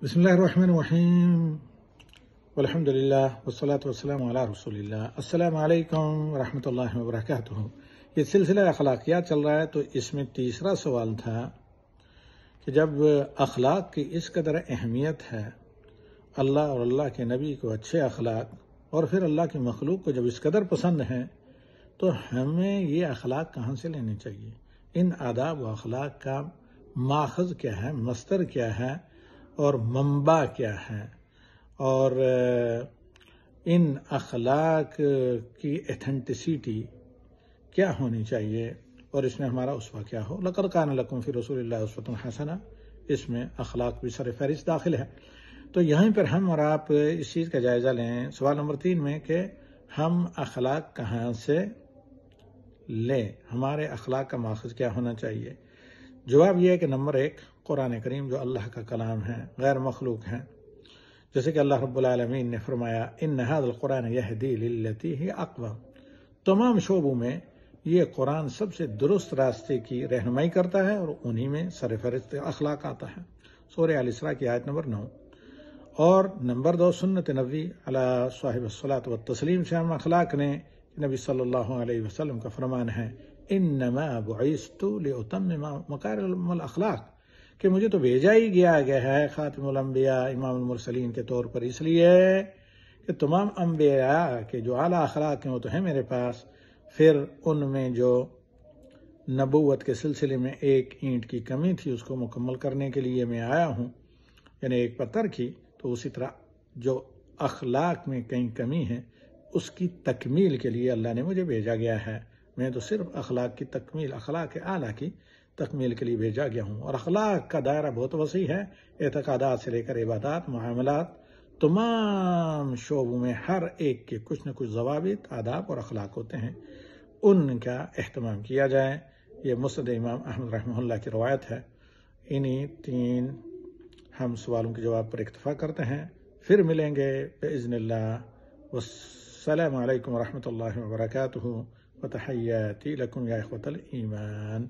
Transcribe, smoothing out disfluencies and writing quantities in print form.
بسم اللہ الرحمن الرحیم والحمد للہ والصلاة والسلام علی رسول اللہ۔ السلام علیکم ورحمۃ اللہ وبرکاتہ۔ یہ سلسلہ اخلاقیات چل رہا ہے، تو اس میں تیسرا سوال تھا کہ جب اخلاق کی اس قدر اہمیت ہے، اللہ اور اللہ کے نبی کو اچھے اخلاق اور پھر اللہ کی مخلوق کو جب اس قدر پسند ہیں، تو ہمیں یہ اخلاق کہاں سے لینے چاہیے؟ ان آداب و اخلاق کا ماخذ کیا ہے، مصدر کیا ہے اور منبع کیا ہے، اور ان اخلاق کی ایتھنٹسٹی کیا ہونی چاہیے، اور اس میں ہمارا اسوہ کیا ہو۔ لَقَدْ كَانَ لَكُمْ فِي رَسُولِ اللَّهِ أُسْوَةٌ حَسَنَةٌ، اس میں اخلاق بھی سر فہرست داخل ہے۔ تو یہیں پر ہم اور آپ اس چیز کا جائزہ لیں سوال نمبر 3 میں کہ ہم اخلاق کہاں سے لیں، ہمارے اخلاق کا ماخذ کیا ہونا چاہیے۔ جواب یہ ہے کہ نمبر 1 قرآن کریم، جو اللہ کا کلام ہے، غیر مخلوق ہے، جیسے کہ اللہ رب العالمین نے فرمایا ان ھذا القرآن یہدی للتی ہی اقوم۔ تمام شعبوں میں یہ قرآن سب سے درست راستے کی رہنمائی کرتا ہے، اور انہی میں سر فہرست اخلاق آتا ہے۔ سورہ الاسراء کی آیت نمبر 9۔ اور نمبر 2 سنت نبی علی صاحب الصلاۃ والتسلیم سے ہم اخلاق نے، نبی صلی اللہ علیہ وسلم کا فرمان ہے انما بعثت لاتمم مکارم الاخلاق، کہ مجھے تو بھیجا ہی گیا ہے خاتم الانبیاء امام المرسلین کے طور پر، اس لیے کہ تمام انبیاء کے جو اعلیٰ اخلاق ہیں وہ تو ہیں میرے پاس، پھر ان میں جو نبوت کے سلسلے میں ایک اینٹ کی کمی تھی اس کو مکمل کرنے کے لیے میں آیا ہوں، یعنی ایک پتھر کی، تو اسی طرح جو اخلاق میں کہیں کمی ہے اس کی تکمیل کے لیے اللہ نے مجھے بھیجا گیا ہے۔ میں تو صرف اخلاق کی تکمیل، اخلاق اعلیٰ کی تکمیل کے لیے بھیجا گیا ہوں۔ اور اخلاق کا دائرہ بہت وسیع ہے، اعتقادات سے لے کر عبادات، معاملات، تمام شعبوں میں ہر ایک کے کچھ نہ کچھ ضوابط، آداب اور اخلاق ہوتے ہیں، ان کا اہتمام کیا جائے۔ یہ مسند امام احمد رحمہ اللہ کی روایت ہے۔ انہی 3 ہم سوالوں کے جواب پر اکتفا کرتے ہیں، پھر ملیں گے باذن اللہ۔ والسلام علیکم ورحمۃ اللہ وبرکاتہ، وتحیاتی لکم یا اخوۃ الایمان۔